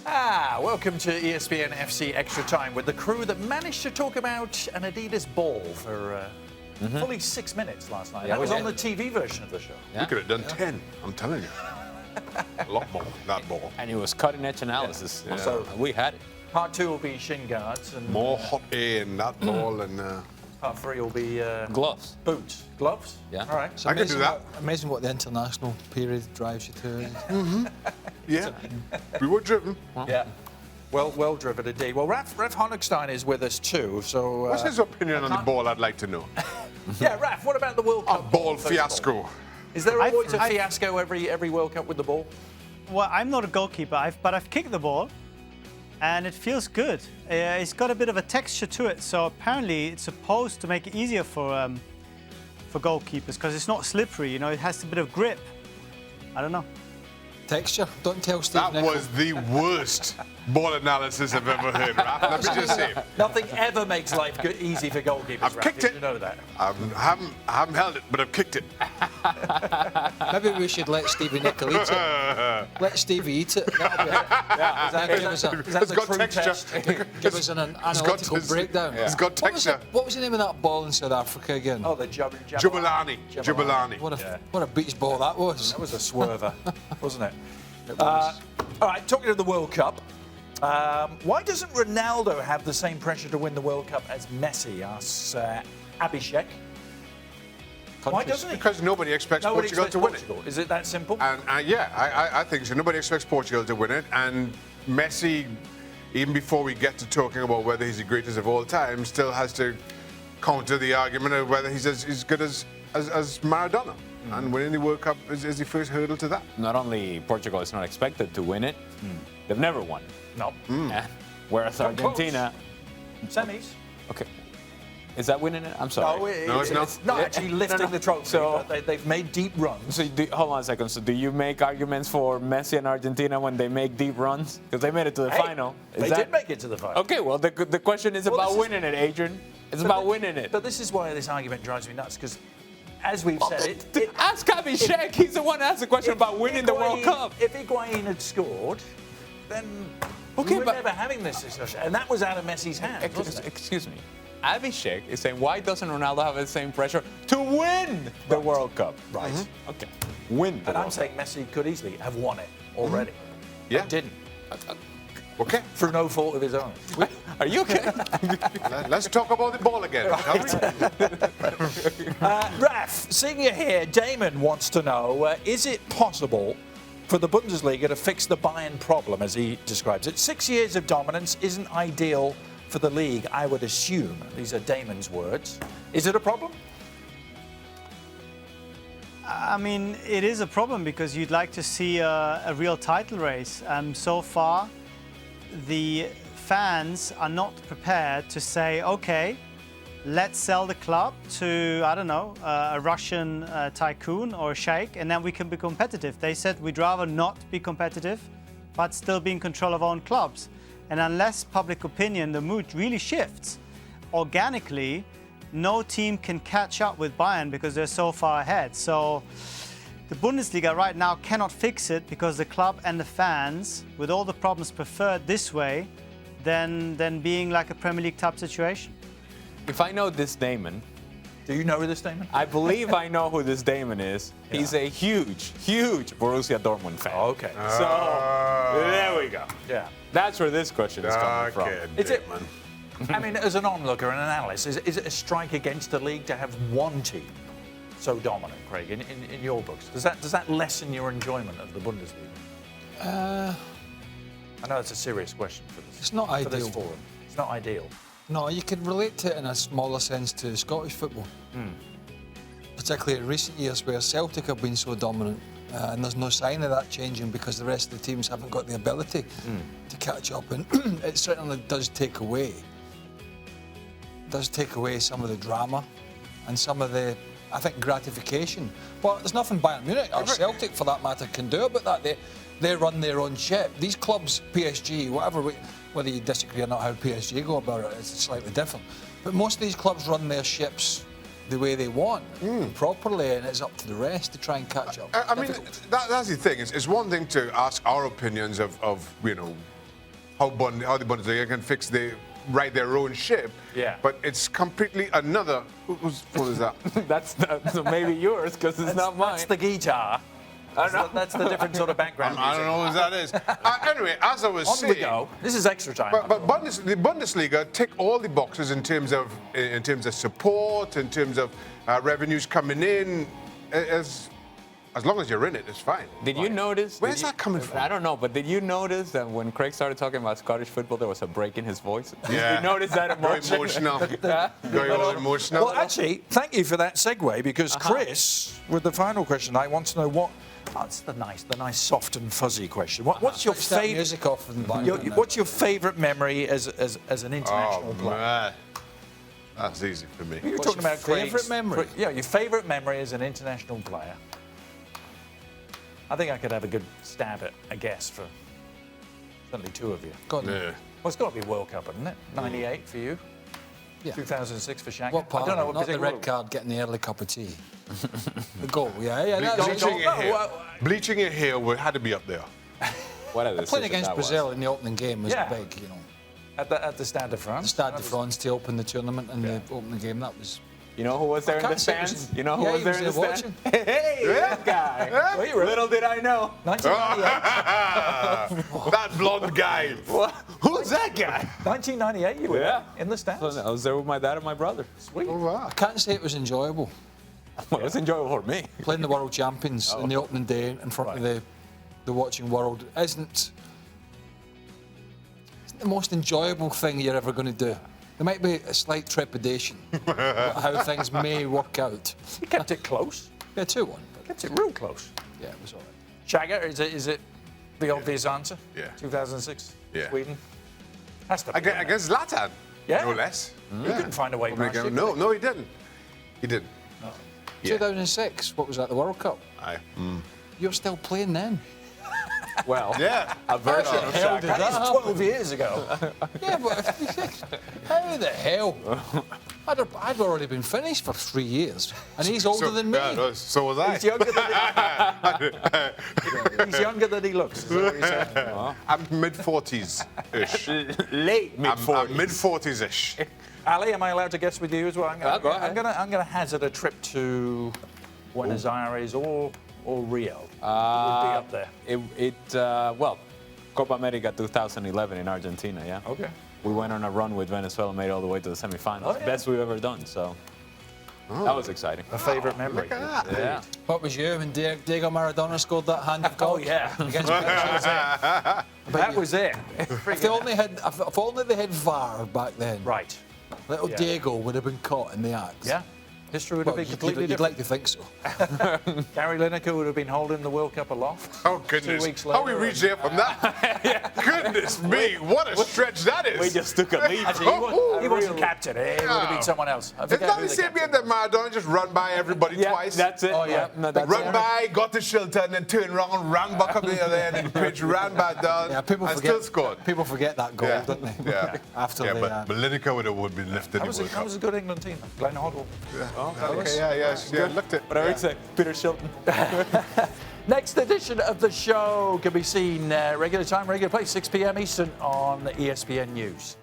Welcome to ESPN FC Extra Time with the crew that managed to talk about an Adidas ball for fully 6 minutes last night. That was on the TV version of the show. We could have done 10, I'm telling you. A lot more, that ball. And it was cutting-edge analysis. Yeah. So we had it. Part 2 will be shin guards. And More hot air in that ball and... Part 3 will be... gloves. Boots. Gloves? Yeah. All right. I can do that. Amazing what the international period drives you to. Yeah, we were driven. Yeah. Well driven indeed. Well, Raf Honigstein is with us too, so... What's his opinion on the ball, I'd like to know? Yeah, Raf, what about the World A Cup? ball first of all? fiasco. Is there always a fiasco every World Cup with the ball? Well, I'm not a goalkeeper, but I've kicked the ball, and it feels good. It's got a bit of a texture to it, so apparently it's supposed to make it easier for goalkeepers because it's not slippery. You know, it has a bit of grip. I don't know. Texture. Don't tell Steve That Nicol. was the worst ball analysis I've ever heard, Raf. Let me just say. Nothing ever makes life easy for goalkeepers, I've Raf. kicked Did it. you know that? I haven't held it, but I've kicked it. Maybe we should let Stevie Nicol eat it. Let Stevie eat it. That'll be it. Give us a, It's got texture. give us an analytical breakdown. It's got texture. What was the name of that ball in South Africa again? Oh, the Jubilani. What a beach ball that was. That was a swerver, wasn't it? It was. All right, talking of the World Cup, why doesn't Ronaldo have the same pressure to win the World Cup as Messi, asks Abhishek. Why doesn't he? Because nobody expects Nobody Portugal expects to win Portugal. Is it that simple? And yeah, I think so. Nobody expects Portugal to win it. And Messi, even before we get to talking about whether he's the greatest of all time, still has to counter the argument of whether he's as good as Maradona. And winning the World Cup is the first hurdle to that. Not only Portugal is not expected to win it, they've never won. No. Whereas Argentina... Semis. Okay. Is that winning it? I'm sorry. No, it's not. It's not actually lifting the trophy, So- but they've made deep runs. So hold on a second. So do you make arguments for Messi and Argentina when they make deep runs? Because they made it to the final. They did make it to the final. Okay, well, the question is about winning it, Adrian. It's about winning it. But this is why this argument drives me nuts, because as we've said, Ask Abhishek. He's the one that asked the question about winning the World Cup. If Higuain had scored, then we were never having this discussion. And that was out of Messi's hands, wasn't it? Excuse me. Abhishek is saying, why doesn't Ronaldo have the same pressure to win the World Cup? Right. Okay. Win the And I'm World saying Messi could easily have won it already. Yeah. But didn't. Okay. Through no fault of his own. Cup. Are you okay? Let's talk about the ball again, shall we? Raf, seeing you here, Damon wants to know, is it possible for the Bundesliga to fix the Bayern problem, as he describes it? 6 years of dominance isn't ideal for the league, I would assume. These are Damon's words. Is it a problem? I mean, it is a problem because you'd like to see a real title race. So far, the fans are not prepared to say, okay, let's sell the club to, I don't know, a Russian tycoon or a sheikh, and then we can be competitive. They said we'd rather not be competitive, but still be in control of our own clubs. And unless public opinion, the mood really shifts, organically, no team can catch up with Bayern because they're so far ahead. So the Bundesliga right now cannot fix it because the club and the fans, with all the problems, prefer this way than being like a Premier League type situation. If I know this Damon, Do you know this, Damon? I believe I know who this Damon is. Yeah. He's a huge Borussia Dortmund fan. Oh, okay. So there we go. Yeah. That's where this question is coming from. Is it? I mean, as an onlooker and an analyst, is it a strike against the league to have one team so dominant, Craig? In your books, does that lessen your enjoyment of the Bundesliga? I know it's a serious question for this. It's not for this ideal. forum. It's not ideal. No, you can relate to it in a smaller sense to Scottish football. Particularly in recent years where Celtic have been so dominant. And there's no sign of that changing because the rest of the teams haven't got the ability to catch up. And it certainly does take away some of the drama and some of the, I think, gratification. But there's nothing Bayern Munich or Celtic, for that matter, can do about that. They run their own ship. These clubs, PSG, whether you disagree or not how PSG go about it, it's slightly different. But most of these clubs run their ships the way they want, properly, and it's up to the rest to try and catch up. I mean, that's the thing. It's one thing to ask our opinions of how the Bundesliga can right their own ship. Yeah. But it's completely another. Whose fault is that? So maybe yours, because it's not mine. That's the guitar. That's the different sort of background I don't know who that is. Anyway, as I was On saying. we go. This is extra time. But the Bundesliga tick all the boxes in terms of support, in terms of revenues coming in. As long as you're in it, it's fine. Did you notice? Where's that coming from? I don't know, but did you notice that when Craig started talking about Scottish football, there was a break in his voice? Yeah. You noticed that Very emotion? emotional. Very emotional. Well, actually, thank you for that segue, because Chris, with the final question, I want to know what. That's the nice, soft and fuzzy question. What's your Switch that favorite? music off in the background. What's your favorite memory as an international player? Man. That's easy for me. You were What's talking your about Craig's- favourite memory? Yeah, your favorite memory as an international player. I think I could have a good stab at a guess for certainly two of you. Go on. Yeah. Well, it's got to be World Cup, isn't it? 98 for you. Yeah. 2006 for Shaq. What part? I don't know what Not the particular- red card getting the early cup of tea. The goal, yeah. Bleaching your hair. well, Bleaching your hair had to be up there. Whatever. Playing against Brazil in the opening game was Yeah. big, you know. at the Stade de The France. Stade de France to open the tournament and the opening game, that was... You know who was there in the can't say it was stands? in- You know who Yeah, was he there was in the there stands? watching. Hey, that guy. Were you really? Little did I know. 1998. That blonde guy. What? Who's that guy? 1998, you were Yeah. in the stands. I was there with my dad and my brother. Sweet. I can't say it was enjoyable. Well, it was enjoyable for me. Playing the world champions in the opening day in front of the watching world isn't the most enjoyable thing you're ever going to do. There might be a slight trepidation about how things may work out. You kept it close. Yeah, 2-1. But Kept it real close. yeah, it was all right. Shagger, is it the obvious answer? Yeah. 2006, Yeah. Sweden. Has to be. Against Zlatan. Yeah. No less. He couldn't find a way past you. No, he didn't. He didn't. Yeah. 2006, what was that, the World Cup? Aye. You were still playing then. Well, Yeah. a version of hell Shaq. did That that is happen? 12 years ago. Yeah, but how the hell? I'd already been finished for 3 years, and he's older than me. Yeah, so was I. He's younger than he's younger than he looks. Is that what you're saying? I'm mid-40s-ish. Late I'm mid-40s. mid-40s-ish. Ali, am I allowed to guess with you as well? Go ahead. I'm gonna hazard a trip to Buenos Aires or Rio. It would be up there. Well, Copa America 2011 in Argentina, yeah. Okay. We went on a run with Venezuela, made it all the way to the semifinals. Oh, yeah. Best we've ever done, so that was exciting. A favourite memory. Look at that. Yeah. What was you when Diego Maradona scored that hand of God? Oh yeah. Against Brazil? That was it. If only they had VAR back then. Right. Little Yeah. Diego would have been caught in the act. Yeah. History would have Well, been completely you'd different. like to think so. Gary Lineker would have been holding the World Cup aloft. Oh, goodness. 2 weeks How we later, reached there from that? Goodness me, what a stretch that is. We just took a leap. Actually, he wasn't captain. It would have been someone else. I It's forget not who the the same captain game that Maradona just run by everybody Yeah, twice. that's it. Oh, yeah. No, that's Run it. by, got the shelter, and then turned around, ran back up the other end of the pitch, ran back down, Yeah, people and forget. still scored. People forget that goal, Yeah. don't they? Yeah. After yeah, the, but Lineker would have been lifted That was, the that was a good England team. Glenn Hoddle. Okay, yeah, looked it. Whatever you say, Peter Shilton. Next edition of the show can be seen regular time, regular place, 6 p.m. Eastern on ESPN News.